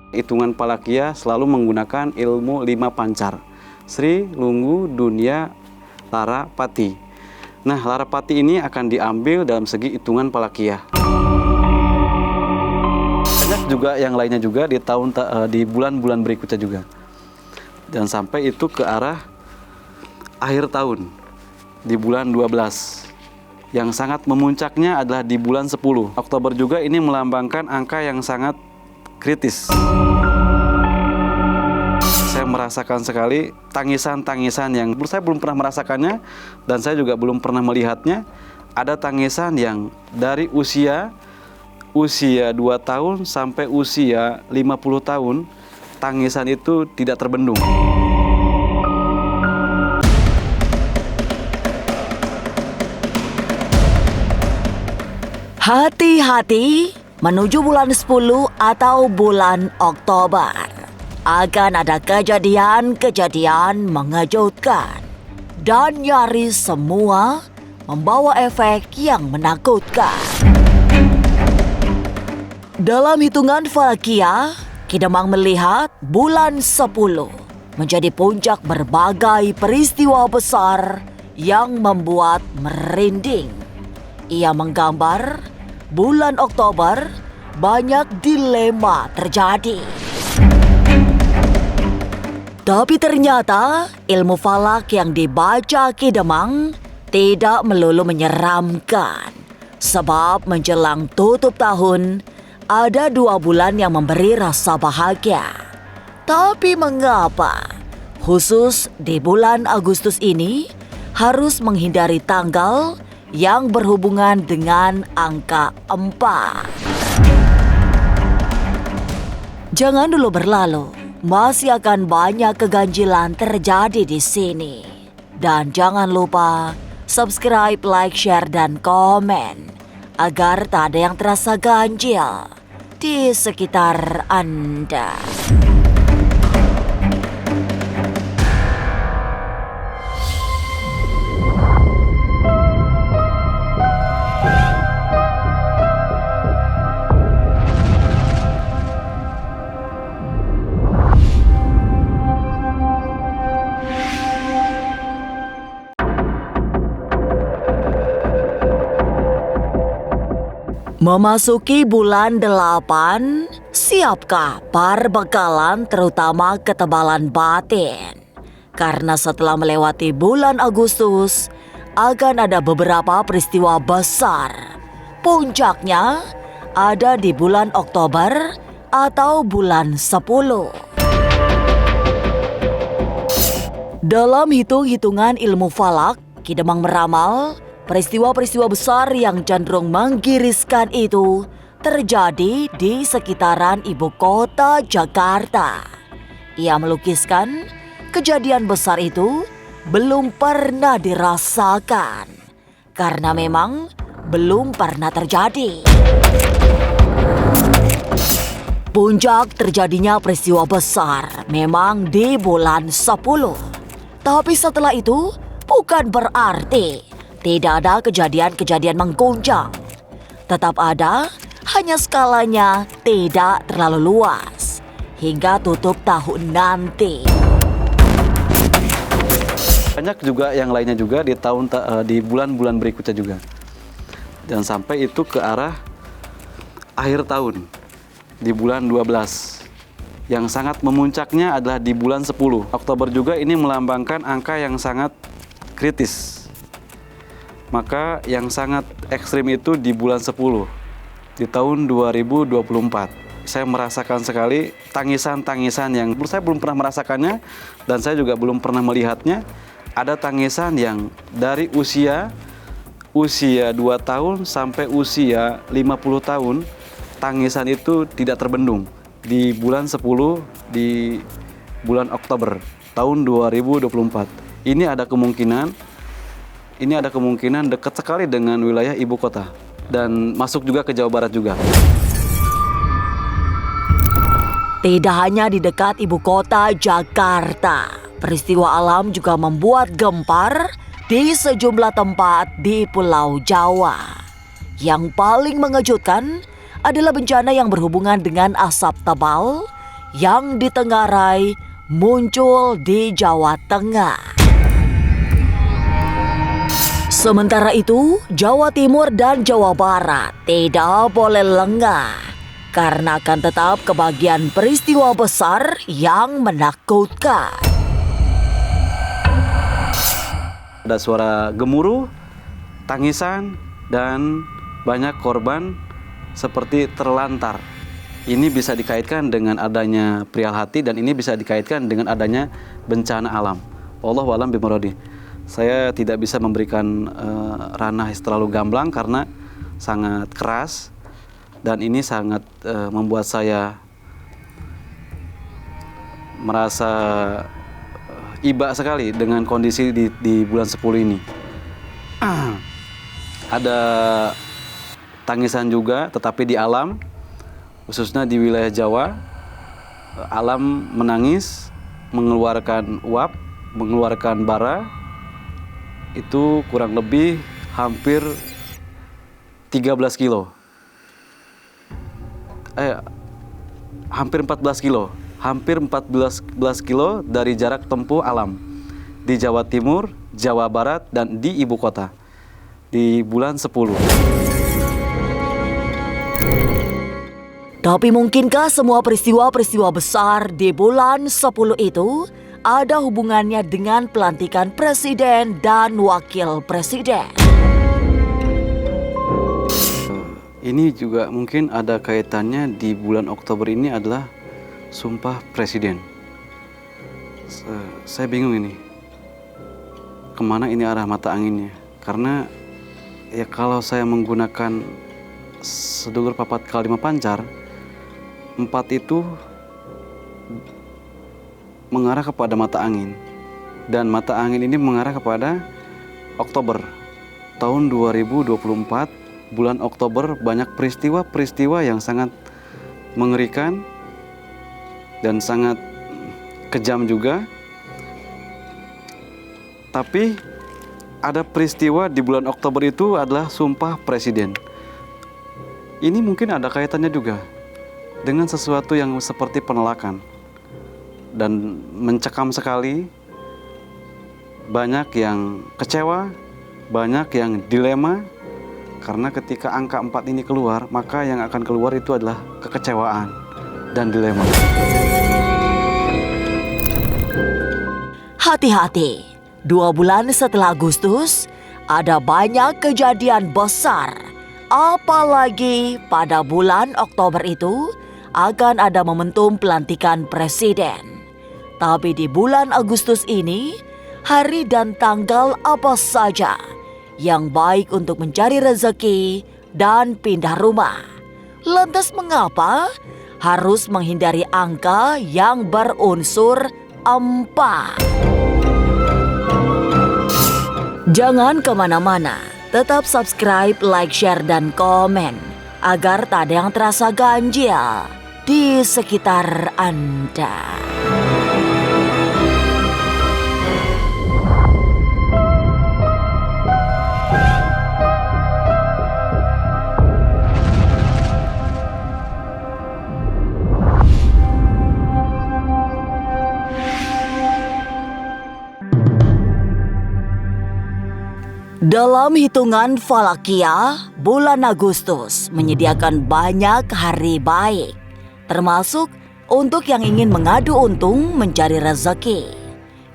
Hitungan Palakia selalu menggunakan ilmu 5 pancar. Sri, Lunggu, Dunia, Lara, Pati. Nah, Lara Pati ini akan diambil dalam segi hitungan Palakia. Banyak juga yang lainnya juga di bulan-bulan berikutnya juga. Dan sampai itu ke arah akhir tahun di bulan 12. Yang sangat memuncaknya adalah di bulan 10. Oktober juga ini melambangkan angka yang sangat kritis. Saya merasakan sekali tangisan-tangisan yang saya belum pernah merasakannya dan saya juga belum pernah melihatnya. Ada tangisan yang dari usia 2 tahun sampai usia 50 tahun, tangisan itu tidak terbendung. Hati-hati menuju bulan 10 atau bulan Oktober. Akan ada kejadian-kejadian mengejutkan. Dan nyaris semua membawa efek yang menakutkan. Dalam hitungan Falakia, Ki Demang melihat bulan 10 menjadi puncak berbagai peristiwa besar yang membuat merinding. Ia menggambar bulan Oktober banyak dilema terjadi. Tapi ternyata ilmu falak yang dibaca Ki Demang tidak melulu menyeramkan. Sebab menjelang tutup tahun, ada 2 bulan yang memberi rasa bahagia. Tapi mengapa khusus di bulan Agustus ini harus menghindari tanggal yang berhubungan dengan angka 4. Jangan dulu berlalu, masih akan banyak keganjilan terjadi di sini. Dan jangan lupa subscribe, like, share, dan komen agar tak ada yang terasa ganjil di sekitar Anda. Memasuki bulan 8, siapkah perbekalan terutama ketebalan batin? Karena setelah melewati bulan Agustus, akan ada beberapa peristiwa besar. Puncaknya ada di bulan Oktober atau bulan 10. Dalam hitung-hitungan ilmu falak, Ki Demang meramal peristiwa-peristiwa besar yang cenderung menggiriskan itu terjadi di sekitaran ibu kota Jakarta. Ia melukiskan kejadian besar itu belum pernah dirasakan karena memang belum pernah terjadi. Puncak terjadinya peristiwa besar memang di bulan 10. Tapi setelah itu bukan berarti tidak ada kejadian-kejadian mengguncang. Tetap ada, hanya skalanya tidak terlalu luas hingga tutup tahun nanti. Banyak juga yang lainnya juga di bulan-bulan berikutnya juga. Dan sampai itu ke arah akhir tahun di bulan 12. Yang sangat memuncaknya adalah di bulan 10. Oktober juga ini melambangkan angka yang sangat kritis. Maka yang sangat ekstrim itu di bulan 10, di tahun 2024. Saya merasakan sekali tangisan-tangisan yang saya belum pernah merasakannya dan saya juga belum pernah melihatnya. Ada tangisan yang dari usia 2 tahun sampai usia 50 tahun, tangisan itu tidak terbendung. Di bulan 10, di bulan Oktober tahun 2024. Ini ada kemungkinan dekat sekali dengan wilayah ibu kota dan masuk juga ke Jawa Barat juga. Tidak hanya di dekat ibu kota Jakarta, peristiwa alam juga membuat gempar di sejumlah tempat di Pulau Jawa. Yang paling mengejutkan adalah bencana yang berhubungan dengan asap tebal yang ditengarai muncul di Jawa Tengah. Sementara itu, Jawa Timur dan Jawa Barat tidak boleh lengah karena akan tetap kebagian peristiwa besar yang menakutkan. Ada suara gemuruh, tangisan, dan banyak korban seperti terlantar. Ini bisa dikaitkan dengan adanya perihal hati dan ini bisa dikaitkan dengan adanya bencana alam. Wallahu a'lam bimuradi. Saya tidak bisa memberikan ranah terlalu gamblang karena sangat keras dan ini sangat membuat saya merasa iba sekali dengan kondisi di bulan 10 ini. Ada tangisan juga, tetapi di alam, khususnya di wilayah Jawa, alam menangis, mengeluarkan uap, mengeluarkan bara, itu kurang lebih hampir 13 kilo. Hampir 14 kilo. Hampir 14 kilo dari jarak tempuh alam di Jawa Timur, Jawa Barat, dan di ibu kota di bulan 10. Tapi mungkinkah semua peristiwa-peristiwa besar di bulan 10 itu ada hubungannya dengan pelantikan presiden dan wakil presiden? Ini juga mungkin ada kaitannya di bulan Oktober ini adalah Sumpah Presiden. Saya bingung ini, kemana ini arah mata anginnya? Karena ya kalau saya menggunakan sedulur papat kalima pancar, 4 itu mengarah kepada mata angin. Dan mata angin ini mengarah kepada Oktober. Tahun 2024, bulan Oktober banyak peristiwa-peristiwa yang sangat mengerikan dan sangat kejam juga. Tapi ada peristiwa di bulan Oktober itu adalah Sumpah Presiden. Ini mungkin ada kaitannya juga dengan sesuatu yang seperti penolakan dan mencekam sekali. Banyak yang kecewa, banyak yang dilema, karena ketika angka 4 ini keluar, maka yang akan keluar itu adalah kekecewaan dan dilema. Hati-hati, 2 bulan setelah Agustus ada banyak kejadian besar. Apalagi pada bulan Oktober itu akan ada momentum pelantikan presiden. Tapi di bulan Agustus ini, hari dan tanggal apa saja yang baik untuk mencari rezeki dan pindah rumah? Lantas mengapa harus menghindari angka yang berunsur 4? Jangan kemana-mana, tetap subscribe, like, share, dan komen agar tak ada yang terasa ganjil di sekitar Anda. Dalam hitungan Falakia, bulan Agustus menyediakan banyak hari baik, termasuk untuk yang ingin mengadu untung mencari rezeki.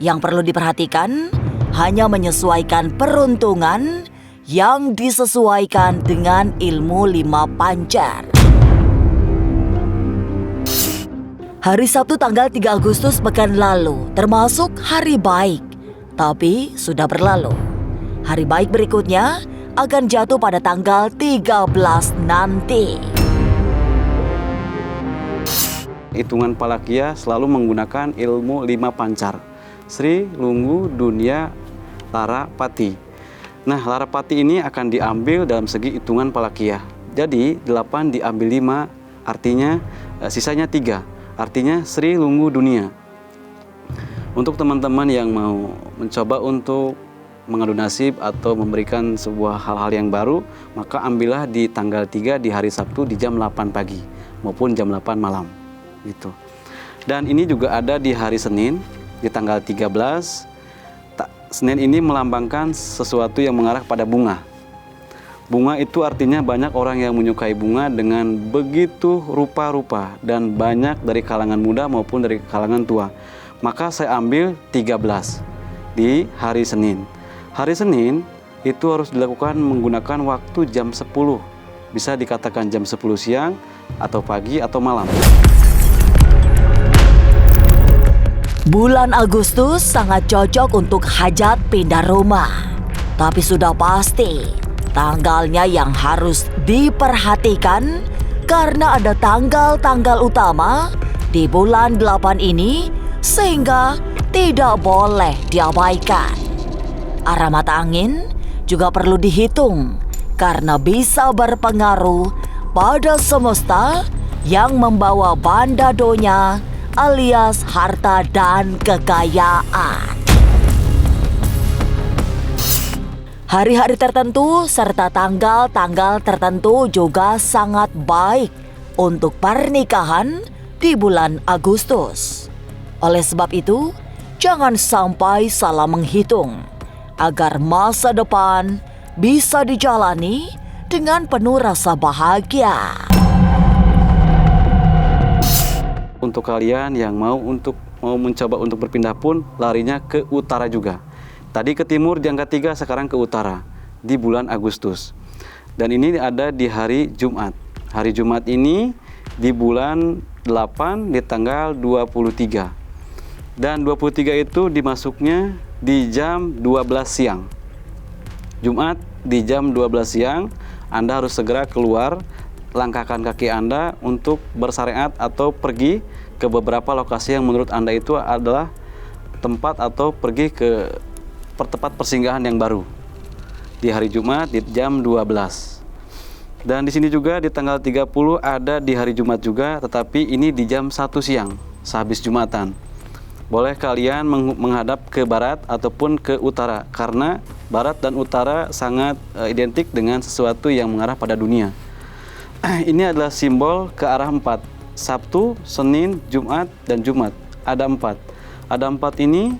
Yang perlu diperhatikan hanya menyesuaikan peruntungan yang disesuaikan dengan ilmu 5 pancar. Hari Sabtu tanggal 3 Agustus pekan lalu termasuk hari baik, tapi sudah berlalu. Hari baik berikutnya akan jatuh pada tanggal 13 nanti. Hitungan Falakia selalu menggunakan ilmu 5 pancar. Sri, Lunggu, Dunia, Lara, Pati. Nah, Lara Pati ini akan diambil dalam segi hitungan Falakia. Jadi 8 diambil 5, artinya sisanya 3. Artinya Sri, Lunggu, Dunia. Untuk teman-teman yang mau mencoba untuk mengadu nasib atau memberikan sebuah hal-hal yang baru, maka ambillah di tanggal 3 di hari Sabtu di jam 8 pagi maupun jam 8 malam gitu. Dan ini juga ada di hari Senin, di tanggal 13. Senin ini melambangkan sesuatu yang mengarah pada bunga. Bunga itu artinya banyak orang yang menyukai bunga dengan begitu rupa-rupa dan banyak dari kalangan muda maupun dari kalangan tua. Maka saya ambil 13 di hari Senin. Hari Senin itu harus dilakukan menggunakan waktu jam 10. Bisa dikatakan jam 10 siang atau pagi atau malam. Bulan Agustus sangat cocok untuk hajat pindah rumah. Tapi sudah pasti tanggalnya yang harus diperhatikan karena ada tanggal-tanggal utama di bulan 8 ini sehingga tidak boleh diabaikan. Arah mata angin juga perlu dihitung karena bisa berpengaruh pada semesta yang membawa bandadonya alias harta dan kekayaan. Hari-hari tertentu serta tanggal-tanggal tertentu juga sangat baik untuk pernikahan di bulan Agustus. Oleh sebab itu, jangan sampai salah menghitung agar masa depan bisa dijalani dengan penuh rasa bahagia. Untuk kalian yang mau mencoba untuk berpindah pun larinya ke utara juga. Tadi ke timur di angka 3, sekarang ke utara di bulan Agustus. Dan ini ada di hari Jumat. Hari Jumat ini di bulan 8 di tanggal 23. Dan 23 itu dimasuknya di jam 12 siang. Jumat di jam 12 siang, Anda harus segera keluar, langkahkan kaki Anda untuk bersyariat atau pergi ke beberapa lokasi yang menurut Anda itu adalah tempat atau pergi ke tempat persinggahan yang baru di hari Jumat di jam 12. Dan di sini juga di tanggal 30 ada di hari Jumat juga, tetapi ini di jam 1 siang sehabis Jumatan. Boleh kalian menghadap ke barat ataupun ke utara karena barat dan utara sangat identik dengan sesuatu yang mengarah pada dunia. Ini adalah simbol ke arah 4. Sabtu, Senin, Jumat, dan Jumat. Ada 4. Ada 4 ini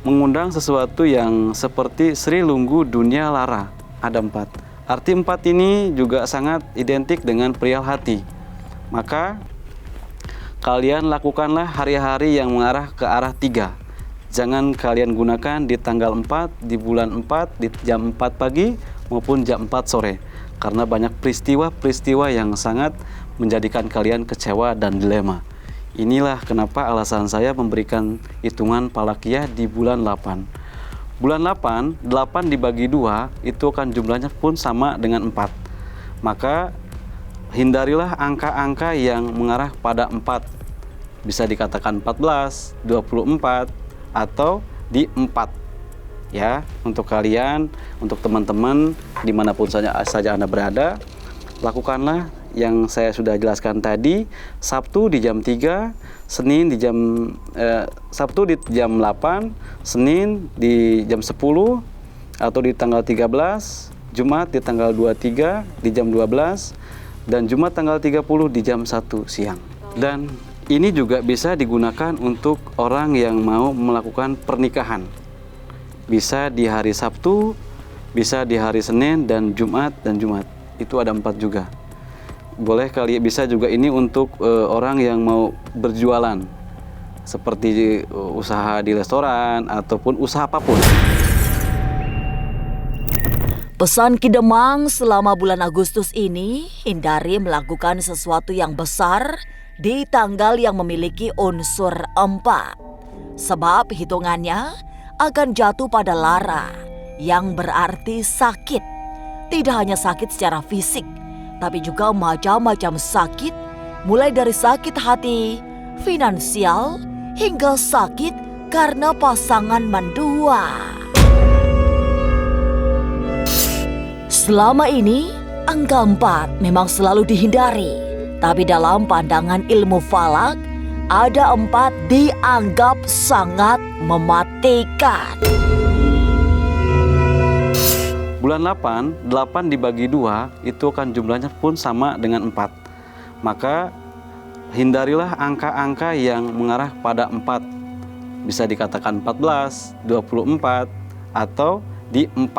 mengundang sesuatu yang seperti Sri Lunggu Dunia Lara. Ada 4. Arti 4 ini juga sangat identik dengan perihal hati. Maka kalian lakukanlah hari-hari yang mengarah ke arah 3. Jangan kalian gunakan di tanggal 4, di bulan 4, di jam 4 pagi maupun jam 4 sore. Karena banyak peristiwa-peristiwa yang sangat menjadikan kalian kecewa dan dilema. Inilah kenapa alasan saya memberikan hitungan Falakiyah di bulan 8. Bulan 8 dibagi 2 itu akan jumlahnya pun sama dengan 4. Maka hindarilah angka-angka yang mengarah pada 4. Bisa dikatakan 14, 24, atau di 4. Ya, untuk kalian, untuk teman-teman dimanapun saja Anda berada, lakukanlah yang saya sudah jelaskan tadi. Sabtu di jam 3, Senin di Sabtu di jam 8, Senin di jam 10 atau di tanggal 13, Jumat di tanggal 23 di jam 12, dan Jumat tanggal 30 di jam 1 siang. Dan ini juga bisa digunakan untuk orang yang mau melakukan pernikahan. Bisa di hari Sabtu, bisa di hari Senin dan Jumat Itu ada 4 juga. Boleh kali bisa juga ini untuk orang yang mau berjualan seperti usaha di restoran ataupun usaha apapun. Pesan Ki Demang selama bulan Agustus ini, hindari melakukan sesuatu yang besar di tanggal yang memiliki unsur 4. Sebab hitungannya akan jatuh pada lara yang berarti sakit. Tidak hanya sakit secara fisik, tapi juga macam-macam sakit, mulai dari sakit hati, finansial, hingga sakit karena pasangan mendua. Selama ini, angka 4 memang selalu dihindari. Tapi dalam pandangan ilmu falak, ada 4 dianggap sangat mematikan. Bulan 8 dibagi 2 itu akan jumlahnya pun sama dengan 4. Maka hindarilah angka-angka yang mengarah pada 4. Bisa dikatakan 14, 24, atau di 4.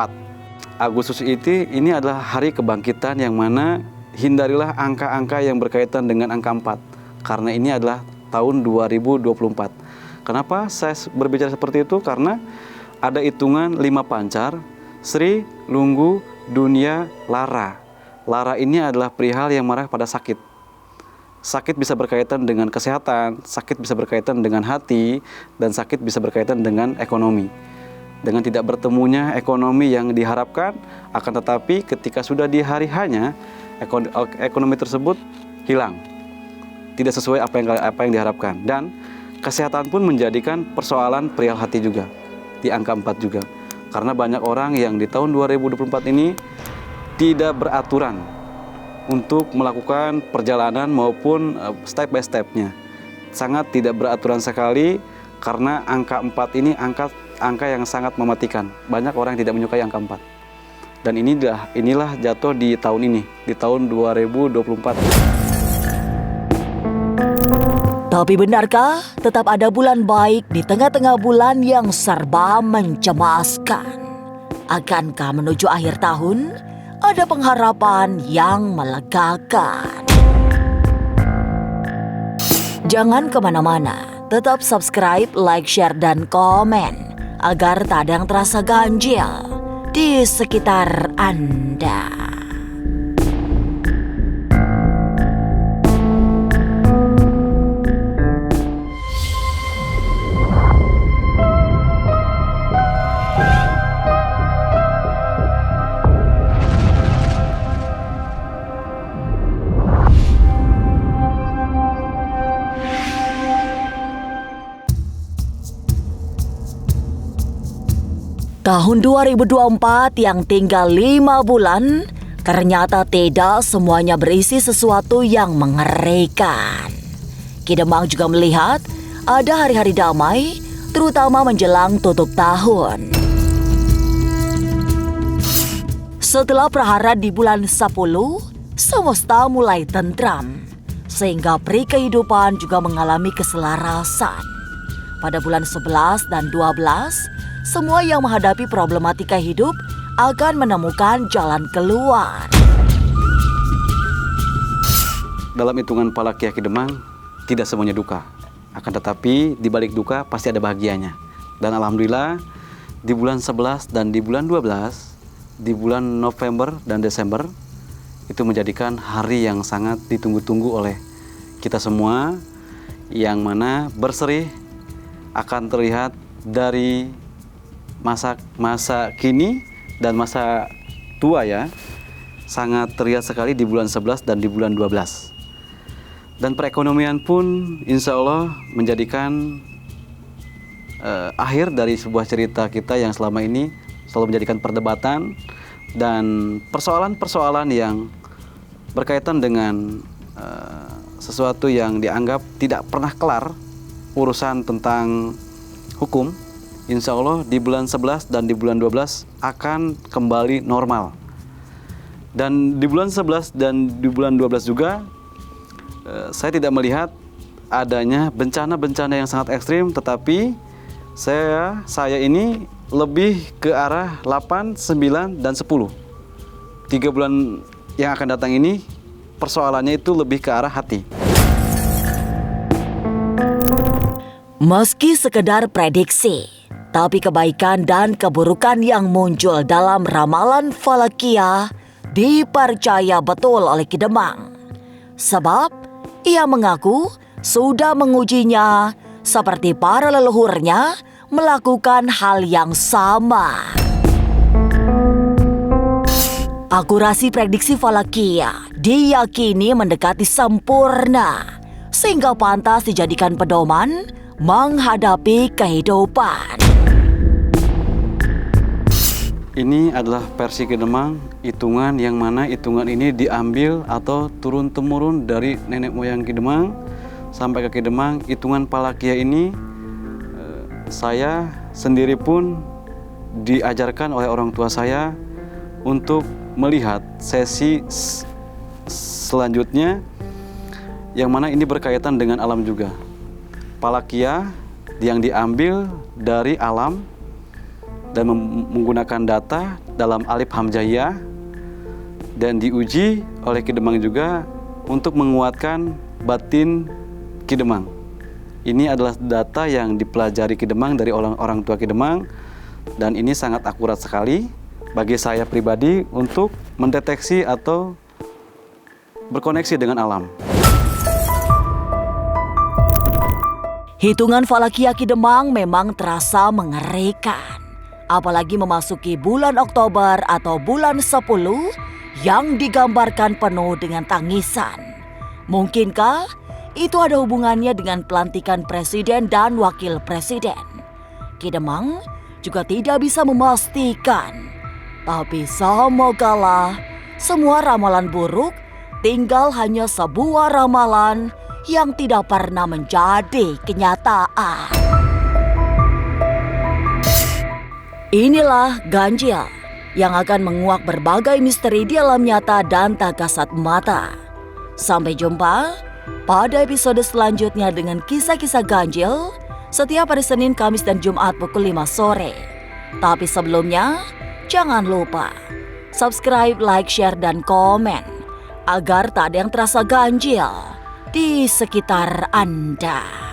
Agustus ini adalah hari kebangkitan yang mana hindarilah angka-angka yang berkaitan dengan angka 4. Karena ini adalah tahun 2024. Kenapa saya berbicara seperti itu? Karena ada hitungan 5 pancar, Sri, Lunggu, Dunia, Lara. Lara ini adalah perihal yang mengarah pada sakit. Sakit bisa berkaitan dengan kesehatan, sakit bisa berkaitan dengan hati, dan sakit bisa berkaitan dengan ekonomi. Dengan tidak bertemunya ekonomi yang diharapkan, akan tetapi ketika sudah di hari hanya, ekonomi tersebut hilang. Tidak sesuai apa yang diharapkan. Dan kesehatan pun menjadikan persoalan perihal hati juga, di angka 4 juga. Karena banyak orang yang di tahun 2024 ini tidak beraturan untuk melakukan perjalanan maupun step by stepnya. Sangat tidak beraturan sekali karena angka 4 ini angka yang sangat mematikan. Banyak orang yang tidak menyukai angka 4. Dan inilah jatuh di tahun ini, di tahun 2024. Tapi benarkah tetap ada bulan baik di tengah-tengah bulan yang serba mencemaskan? Akankah menuju akhir tahun ada pengharapan yang melegakan? Jangan kemana-mana, tetap subscribe, like, share, dan komen agar tak ada yang terasa ganjil di sekitar Anda. Tahun 2024 yang tinggal 5 bulan, ternyata tidak semuanya berisi sesuatu yang mengerikan. Ki Demang juga melihat ada hari-hari damai, terutama menjelang tutup tahun. Setelah prahara di bulan 10, semesta mulai tentram, sehingga peri kehidupan juga mengalami keselarasan. Pada bulan 11 dan 12, semua yang menghadapi problematika hidup akan menemukan jalan keluar. Dalam hitungan Palakia Ki Demang, tidak semuanya duka. Akan tetapi di balik duka pasti ada bahagianya. Dan alhamdulillah di bulan 11 dan di bulan 12, di bulan November dan Desember, itu menjadikan hari yang sangat ditunggu-tunggu oleh kita semua, yang mana berseri akan terlihat dari masa kini dan masa tua ya, sangat terlihat sekali di bulan 11 dan di bulan 12. Dan perekonomian pun insya Allah menjadikan akhir dari sebuah cerita kita yang selama ini selalu menjadikan perdebatan dan persoalan-persoalan yang berkaitan dengan sesuatu yang dianggap tidak pernah kelar, urusan tentang hukum. Insya Allah di bulan 11 dan di bulan 12 akan kembali normal. Dan di bulan 11 dan di bulan 12 juga saya tidak melihat adanya bencana-bencana yang sangat ekstrim, tetapi saya ini lebih ke arah 8, 9, dan 10. 3 bulan yang akan datang ini persoalannya itu lebih ke arah hati. Meski sekedar prediksi, tapi kebaikan dan keburukan yang muncul dalam ramalan Falakia dipercaya betul oleh Ki Demang. Sebab ia mengaku sudah mengujinya seperti para leluhurnya melakukan hal yang sama. Akurasi prediksi Falakia diyakini mendekati sempurna, sehingga pantas dijadikan pedoman menghadapi kehidupan. Ini adalah versi Ki Demang, hitungan yang mana hitungan ini diambil atau turun-temurun dari nenek moyang Ki Demang sampai ke Ki Demang. Hitungan Palakia ini saya sendiri pun diajarkan oleh orang tua saya untuk melihat sesi selanjutnya yang mana ini berkaitan dengan alam juga. Palakia yang diambil dari alam dan menggunakan data dalam alif hamzahiyah dan diuji oleh Ki Demang juga untuk menguatkan batin Ki Demang. Ini adalah data yang dipelajari Ki Demang dari orang tua Ki Demang, dan ini sangat akurat sekali bagi saya pribadi untuk mendeteksi atau berkoneksi dengan alam. Hitungan falakia Ki Demang memang terasa mengerikan. Apalagi memasuki bulan Oktober atau bulan 10 yang digambarkan penuh dengan tangisan. Mungkinkah itu ada hubungannya dengan pelantikan presiden dan wakil presiden? Ki Demang juga tidak bisa memastikan. Tapi semogalah semua ramalan buruk tinggal hanya sebuah ramalan yang tidak pernah menjadi kenyataan. Inilah ganjil yang akan menguak berbagai misteri di alam nyata dan tak kasat mata. Sampai jumpa pada episode selanjutnya dengan kisah-kisah ganjil setiap hari Senin, Kamis, dan Jumat pukul 5 sore. Tapi sebelumnya, jangan lupa subscribe, like, share, dan komen agar tak ada yang terasa ganjil di sekitar Anda.